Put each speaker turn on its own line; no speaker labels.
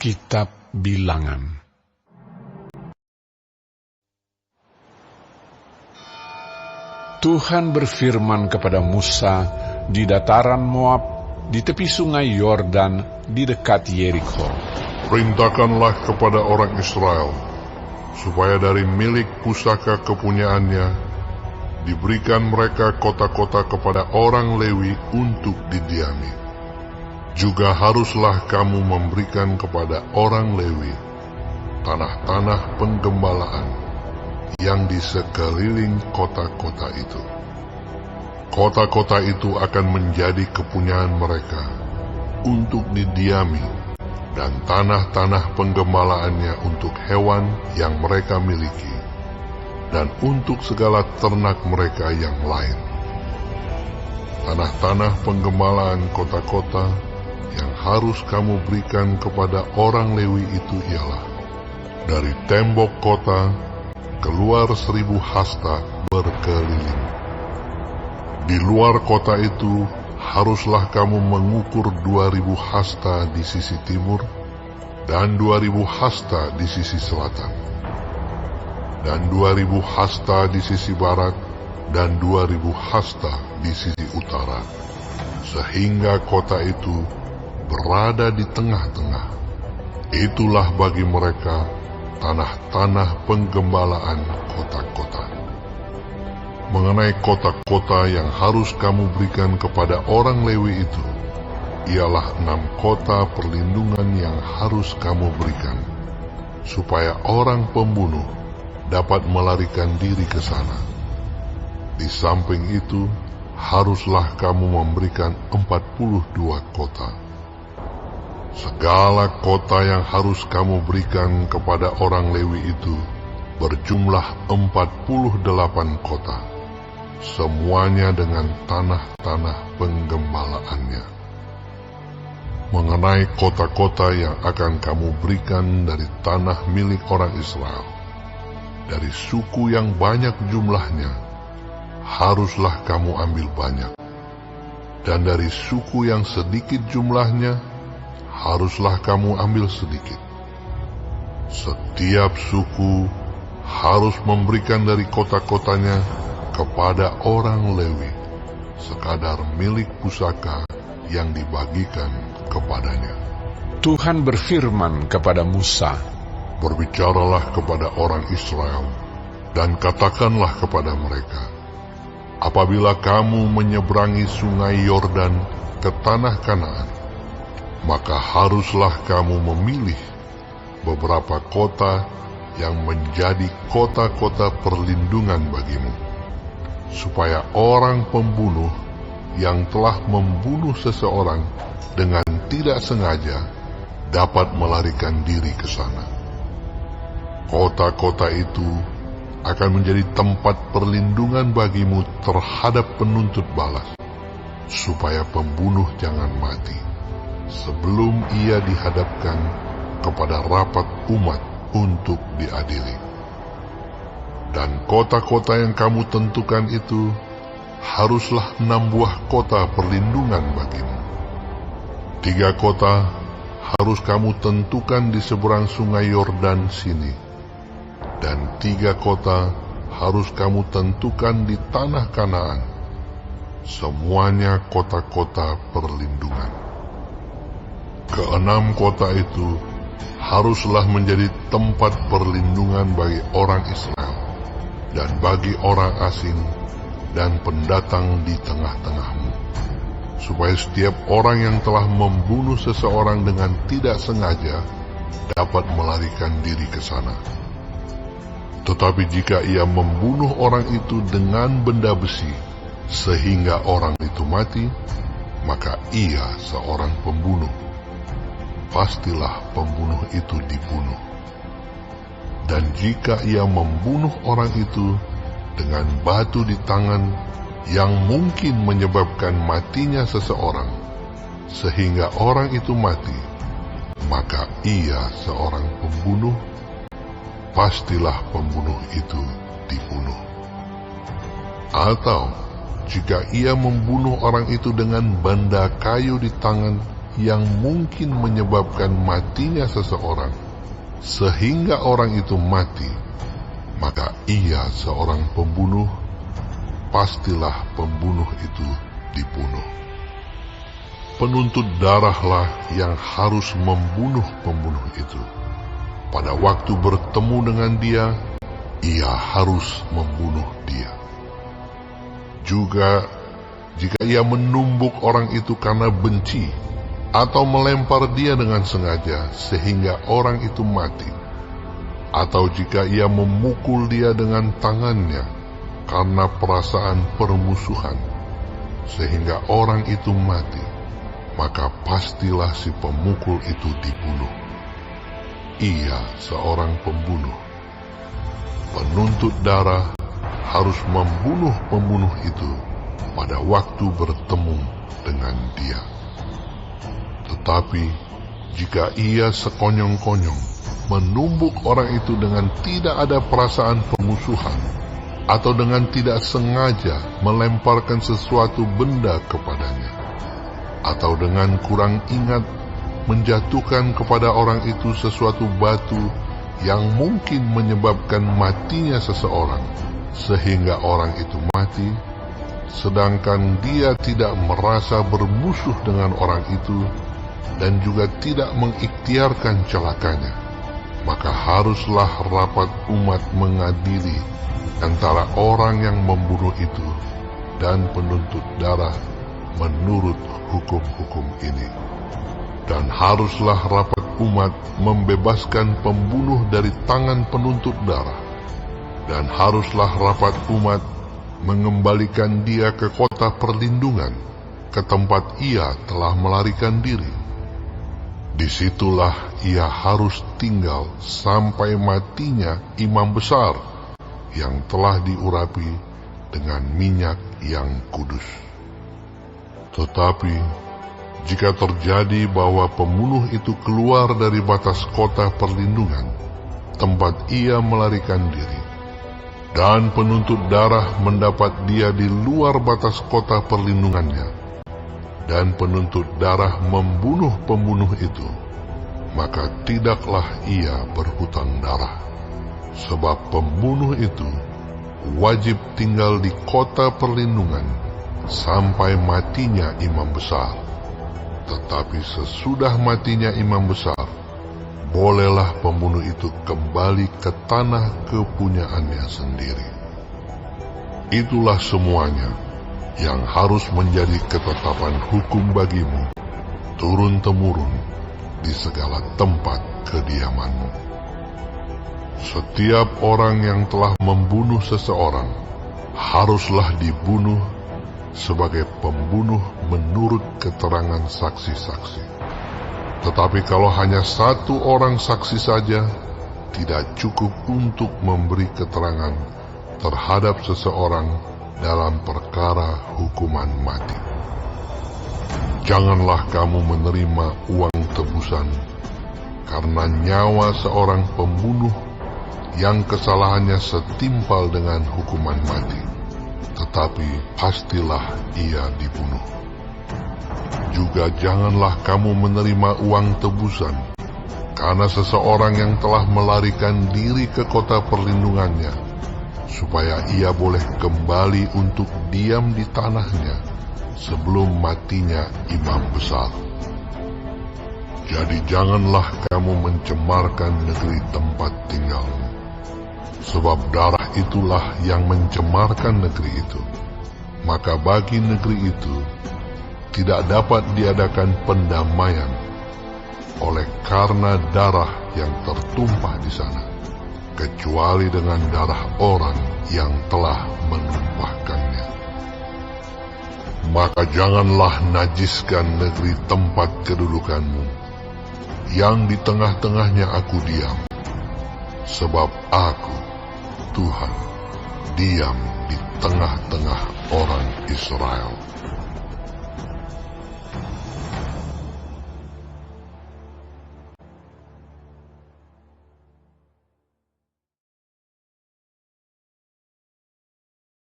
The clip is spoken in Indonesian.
Kitab Bilangan. Tuhan berfirman kepada Musa di dataran Moab, di tepi sungai Yordan, di dekat Yerikho.
Perintahkanlah kepada orang Israel, supaya dari milik pusaka kepunyaannya, diberikan mereka kota-kota kepada orang Lewi untuk didiami. Juga haruslah kamu memberikan kepada orang Lewi tanah-tanah penggembalaan yang di sekeliling kota-kota itu. Kota-kota itu akan menjadi kepunyaan mereka untuk didiami, dan tanah-tanah penggembalaannya untuk hewan yang mereka miliki, dan untuk segala ternak mereka yang lain. Tanah-tanah penggembalaan kota-kota yang harus kamu berikan kepada orang Lewi itu ialah dari tembok kota keluar 1000 hasta berkeliling. Di luar kota itu haruslah kamu mengukur 2000 hasta di sisi timur dan 2000 hasta di sisi selatan, dan 2000 hasta di sisi barat dan 2000 hasta di sisi utara, sehingga kota itu berada di tengah-tengah. Itulah bagi mereka tanah-tanah penggembalaan kota-kota. Mengenai kota-kota yang harus kamu berikan kepada orang Lewi itu, ialah 6 kota perlindungan yang harus kamu berikan, supaya orang pembunuh dapat melarikan diri ke sana. Di samping itu, haruslah kamu memberikan 42 kota. Segala kota yang harus kamu berikan kepada orang Lewi itu berjumlah 48 kota, semuanya dengan tanah-tanah penggembalaannya. Mengenai kota-kota yang akan kamu berikan dari tanah milik orang Israel, dari suku yang banyak jumlahnya, haruslah kamu ambil banyak, dan dari suku yang sedikit jumlahnya, haruslah kamu ambil sedikit. Setiap suku harus memberikan dari kota-kotanya kepada orang Lewi sekadar milik pusaka yang dibagikan kepadanya.
Tuhan berfirman kepada Musa,
berbicaralah kepada orang Israel dan katakanlah kepada mereka, apabila kamu menyeberangi sungai Yordan ke tanah Kanaan, maka haruslah kamu memilih beberapa kota yang menjadi kota-kota perlindungan bagimu, supaya orang pembunuh yang telah membunuh seseorang dengan tidak sengaja dapat melarikan diri ke sana. Kota-kota itu akan menjadi tempat perlindungan bagimu terhadap penuntut balas, supaya pembunuh jangan mati sebelum ia dihadapkan kepada rapat umat untuk diadili. Dan kota-kota yang kamu tentukan itu haruslah 6 buah kota perlindungan bagimu. 3 kota harus kamu tentukan di seberang sungai Yordan sini, dan 3 kota harus kamu tentukan di tanah Kanaan, semuanya kota-kota perlindungan. Ke-6 kota itu haruslah menjadi tempat perlindungan bagi orang Israel dan bagi orang asing dan pendatang di tengah-tengahmu, supaya setiap orang yang telah membunuh seseorang dengan tidak sengaja dapat melarikan diri ke sana. Tetapi jika ia membunuh orang itu dengan benda besi sehingga orang itu mati, maka ia seorang pembunuh. Pastilah pembunuh itu dibunuh. Dan jika ia membunuh orang itu dengan batu di tangan yang mungkin menyebabkan matinya seseorang, sehingga orang itu mati, maka ia seorang pembunuh. Pastilah pembunuh itu dibunuh. Atau jika ia membunuh orang itu dengan benda kayu di tangan yang mungkin menyebabkan matinya seseorang, sehingga orang itu mati, maka ia seorang pembunuh, pastilah pembunuh itu dibunuh. Penuntut darahlah yang harus membunuh pembunuh itu. Pada waktu bertemu dengan dia, ia harus membunuh dia. Juga jika ia menumbuk orang itu karena benci, atau melempar dia dengan sengaja sehingga orang itu mati, atau jika ia memukul dia dengan tangannya karena perasaan permusuhan sehingga orang itu mati, maka pastilah si pemukul itu dibunuh. Ia seorang pembunuh. Penuntut darah harus membunuh pembunuh itu pada waktu bertemu dengan dia. Tetapi jika ia sekonyong-konyong menumbuk orang itu dengan tidak ada perasaan permusuhan, atau dengan tidak sengaja melemparkan sesuatu benda kepadanya, atau dengan kurang ingat menjatuhkan kepada orang itu sesuatu batu yang mungkin menyebabkan matinya seseorang, sehingga orang itu mati, sedangkan dia tidak merasa bermusuh dengan orang itu dan juga tidak mengikhtiarkan celakanya, maka haruslah rapat umat mengadili antara orang yang membunuh itu dan penuntut darah menurut hukum-hukum ini. Dan haruslah rapat umat membebaskan pembunuh dari tangan penuntut darah, dan haruslah rapat umat mengembalikan dia ke kota perlindungan, ke tempat ia telah melarikan diri. Disitulah ia harus tinggal sampai matinya imam besar yang telah diurapi dengan minyak yang kudus. Tetapi jika terjadi bahwa pembunuh itu keluar dari batas kota perlindungan, tempat ia melarikan diri, dan penuntut darah mendapat dia di luar batas kota perlindungannya, dan penuntut darah membunuh pembunuh itu, maka tidaklah ia berhutang darah. Sebab pembunuh itu wajib tinggal di kota perlindungan sampai matinya imam besar. Tetapi sesudah matinya imam besar, bolehlah pembunuh itu kembali ke tanah kepunyaannya sendiri. Itulah semuanya yang harus menjadi ketetapan hukum bagimu, turun-temurun di segala tempat kediamanmu. Setiap orang yang telah membunuh seseorang haruslah dibunuh sebagai pembunuh menurut keterangan saksi-saksi. Tetapi kalau hanya satu orang saksi saja, tidak cukup untuk memberi keterangan terhadap seseorang dalam perkara hukuman mati. Janganlah kamu menerima uang tebusan karena nyawa seorang pembunuh yang kesalahannya setimpal dengan hukuman mati, tetapi pastilah ia dibunuh. Juga janganlah kamu menerima uang tebusan karena seseorang yang telah melarikan diri ke kota perlindungannya, supaya ia boleh kembali untuk diam di tanahnya sebelum matinya imam besar. Jadi janganlah kamu mencemarkan negeri tempat tinggalmu, sebab darah itulah yang mencemarkan negeri itu. Maka bagi negeri itu tidak dapat diadakan pendamaian oleh karena darah yang tertumpah di sana, kecuali dengan darah orang yang telah menumpahkannya. Maka janganlah najiskan negeri tempat kedudukanmu, yang di tengah-tengahnya aku diam, sebab aku, Tuhan, diam di tengah-tengah orang Israel.